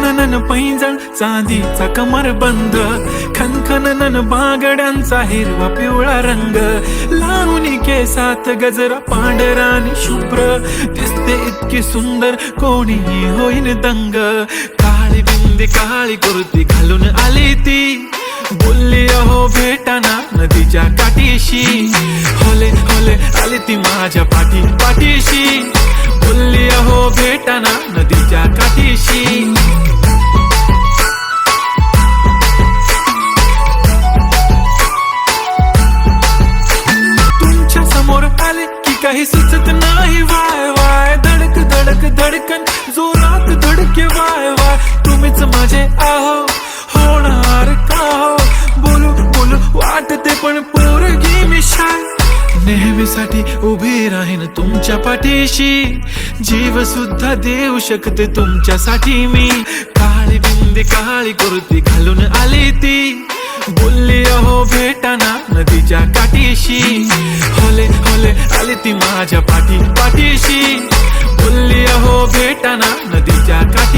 खनखनन पैंजण चांदीचा कमरबंद, खनखनन बागड्यांचा हिरवा पिवळा रंग, लावणी केसात गजरा पांढरा आणि शुभ्र, दिसते इतकी सुंदर कोणीही होईन दंग. काळी बिंदी काळी कुर्ती घालून आली ती, बोलली अहो भेटाना नदीच्या काठीशी. होले होले आली ती माझ्या पाठीशी, बोलली अहो भेटाना नदीच्या काठीशी. तुमच्या समोर आले की काही सुचत नाही, वाय वाय धडक धडक धडकन जोरात धडके, वाय वाय तुम्हीच माझे आहो, होणार का हो, बोलू बोलू वाटते पण पोरगी मी शाय. नेहमीसाठी उभी राहीन तुमच्या पाठीशी, जीव सुद्धा देऊ शकते तुमच्यासाठी मी. काळी बिंदी काळी कुर्ती घालून आली ती, बोलली अहो भेटाना नदीच्या काठीशी. होले होले आली ती माझ्या पाठीशी, बोलली अहो भेटाना नदीच्या काठी.